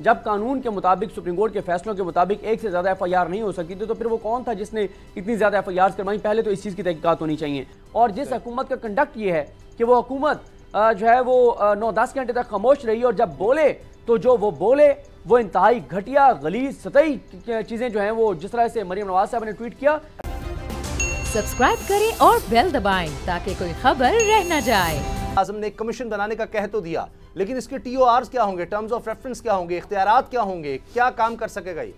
जब कानून के मुताबिक सुप्रीम कोर्ट के फैसलों के मुताबिक एक से ज़्यादा FIR नहीं हो सकती थी, तो फिर वो कौन था जिसने इतनी ज़्यादा FIR करवाई? पहले तो इस चीज़ की तहकीकात होनी चाहिए। और जिस हुकूमत का कंडक्ट ये है कि वो हुकूमत जो है वो 9-10 घंटे तक खामोश रही और जब बोले तो जो वो बोले वो इंतहाई घटिया गलीज सतही चीज़ें जो हैं वो, जिस तरह से मरीम नवाज साहब ने ट्वीट किया। सब्सक्राइब करें और बेल दबाएं ताकि कोई खबर रह न जाए। आज़म ने एक कमीशन बनाने का कह तो दिया, लेकिन इसके TORs क्या होंगे, टर्म्स ऑफ रेफरेंस क्या होंगे, इख्तियारात क्या होंगे, क्या काम कर सकेगा ये?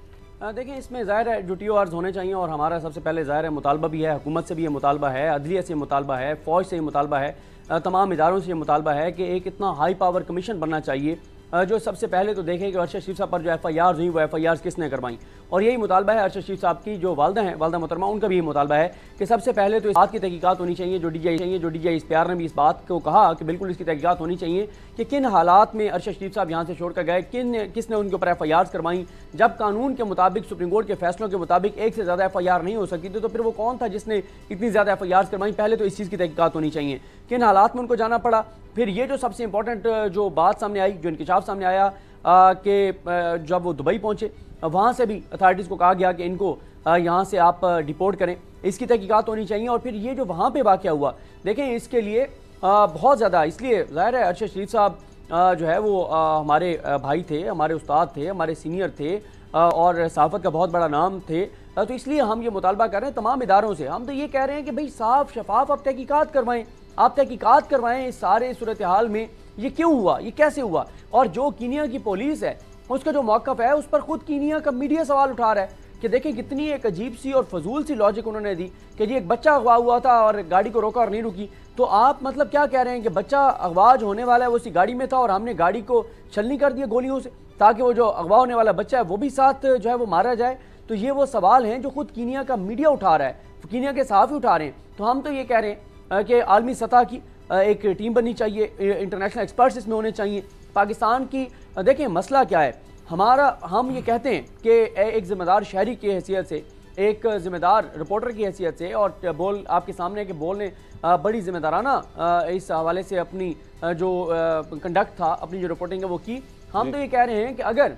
देखिए, इसमें ज़ाहिर है जो TORs होने चाहिए, और हमारा सबसे पहले ज़ाहिर है मुतालबा भी है, हुकूमत से भी ये मुतालबा है, अदलिया से मुतालबा है, फ़ौज से ये मुतालबा है, तमाम इदारों से ये मुतालबा है कि एक इतना हाई पावर कमीशन बनना चाहिए जो सबसे पहले तो देखें कि अरशद शरीफ साहब पर जो FIRs हुई वो FIRs किसने करवाई। और यही मुतालबा है अरशद शरीफ साहब की जो वालदा हैं, वालदा मोहतरमा, उनका भी यही मुतालबा है कि सबसे पहले तो इस बात की तहकीकात होनी चाहिए। जो DGI इश्तियार ने भी इस बात को कहा कि बिल्कुल इसकी तहकीकात होनी चाहिए कि किन हालात में अरशद शरीफ साहब यहाँ से छोड़ कर गए, किसने उनके ऊपर FIRs करवाई। जब कानून के मुताबिक सुप्रीम कोर्ट के फैसलों के मुताबिक एक से ज़्यादा FIR नहीं हो सकती थी, तो फिर वो कौन था जिसने इतनी ज़्यादा FIRs करवाई? पहले तो इस चीज़ की तहकीकात होनी चाहिए, किन हालात में उनको जाना पड़ा। फिर ये जो सबसे इंपॉर्टेंट जो बात सामने आई, जो इंकशाफ सामने आया कि जब वो दुबई पहुंचे, वहाँ से भी अथॉरिटीज़ को कहा गया कि इनको यहाँ से आप डिपोर्ट करें, इसकी तहकीकात होनी चाहिए। और फिर ये जो वहाँ पे वाक़या हुआ, देखें, इसके लिए बहुत ज़्यादा, इसलिए ज़ाहिर है अरशद शरीफ साहब जो है वो हमारे भाई थे, हमारे उस्ताद थे, हमारे सीनियर थे और सहाफ़त का बहुत बड़ा नाम थे, तो इसलिए हम ये मुतालबा कर रहे हैं तमाम इदारों से। हम तो ये कह रहे हैं कि भाई साफ शफाफ आप तहकीकात करवाएं, आप तहकीकात करवाएं इस सारे सूरत हाल में ये क्यों हुआ, ये कैसे हुआ। और जो कीनिया की पुलिस है उसका जो मौक़िफ़ है उस पर खुद कीनिया का मीडिया सवाल उठा रहा है कि देखें कितनी एक अजीब सी और फजूल सी लॉजिक उन्होंने दी कि जी एक बच्चा अगवा हुआ था और गाड़ी को रोका और नहीं रुकी। तो आप मतलब क्या कह रहे हैं कि बच्चा अगवा जो होने वाला है वो उसी गाड़ी में था और हमने गाड़ी को छलनी कर दिया गोलियों से ताकि वो जो अगवा होने वाला बच्चा है वो भी साथ जो है वो मारा जाए। तो ये वो सवाल हैं जो खुद कीनिया का मीडिया उठा रहा है, कीनिया के सहाफ़ी उठा रहे हैं। तो हम तो ये कह रहे हैं कि आलमी सतह की एक टीम बननी चाहिए, इंटरनेशनल एक्सपर्ट्स इसमें होने चाहिए। पाकिस्तान की देखें मसला क्या है हमारा, हम ये कहते हैं कि एक ज़िम्मेदार शहरी की हैसियत से, एक ज़िम्मेदार रिपोर्टर की हैसियत से, और बोल आपके सामने के बोल ने बड़ी ज़िम्मेदाराना इस हवाले से अपनी जो कंडक्ट था, अपनी जो रिपोर्टिंग है वो की। हम तो ये कह रहे हैं कि अगर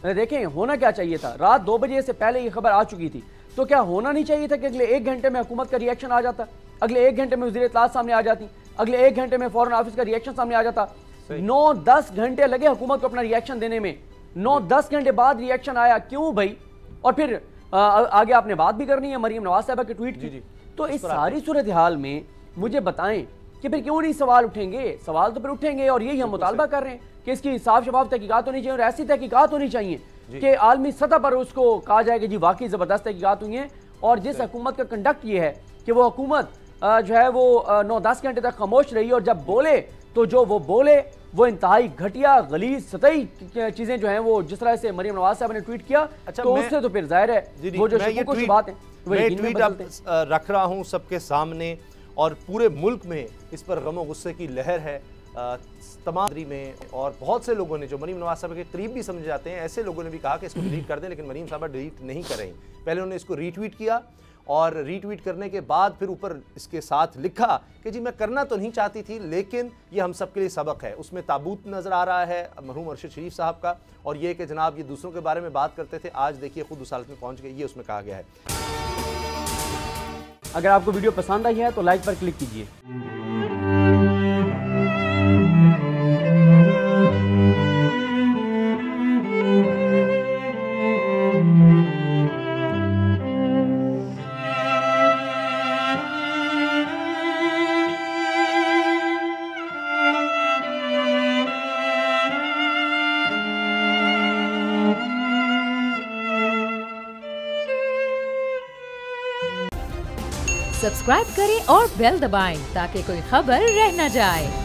देखें होना क्या चाहिए था, रात 2 बजे से पहले ये खबर आ चुकी थी, तो क्या होना नहीं चाहिए था कि अगले 1 घंटे में हुकूमत का रिएक्शन आ जाता, अगले 1 घंटे में वज़ीर इत्तलात सामने आ जाती, अगले 1 घंटे में फॉरेन ऑफिस का रिएक्शन सामने आ जाता। 9-10 घंटे लगे हुकूमत को अपना रिएक्शन देने में, 9-10 घंटे बाद रिएक्शन आया, क्यों भाई? और फिर आगे आपने बात भी करनी है मरीम नवाज साहबा के ट्वीट की। तो इस सारी सूरत हाल में मुझे बताएं कि फिर क्यों नहीं सवाल उठेंगे? सवाल तो फिर उठेंगे, और यही हम मुतालबा कर रहे हैं कि इसकी साफ शफाफ तहकीकात होनी चाहिए, और ऐसी तहकीकात होनी चाहिए कि आलमी सतह पर उसको कहा जाए कि जी वाकई ज़बरदस्त तहकीकात हुई हैं। और जिस हुकूमत का कंडक्ट ये है कि वो हुकूमत जो है वो 9-10 घंटे तक खामोश रही और जब बोले तो जो वो बोले वो इंतहाई घटिया गलीज सतही चीज़ें जो हैं वो, जिस तरह से मरीम नवाज साहब ने ट्वीट किया, तो उससे तो फिर जाहिर है वो जो कुछ बात है मैं ट्वीट अब रख रहा हूँ सबके सामने, और पूरे मुल्क में इस पर गम गुस्से की लहर है तमाम में। और बहुत से लोगों ने जो मरीम नवाज साहब के करीब भी समझे जाते हैं, ऐसे लोगों ने भी कहा कि इसको डिलीट कर दें, लेकिन मरीम साहब डिलीट नहीं कर रही। पहले उन्होंने इसको रीट्वीट किया, और रीट्वीट करने के बाद फिर ऊपर इसके साथ लिखा कि जी मैं करना तो नहीं चाहती थी, लेकिन ये हम सब के लिए सबक है। उसमें ताबूत नज़र आ रहा है मरहूम अरशद शरीफ साहब का, और ये कि जनाब ये दूसरों के बारे में बात करते थे, आज देखिए खुद उस हालत में पहुँच गए, ये उसमें कहा गया है। अगर आपको वीडियो पसंद आई है तो लाइक पर क्लिक कीजिए। सब्सक्राइब करें और बेल दबाएं ताकि कोई खबर रह न जाए।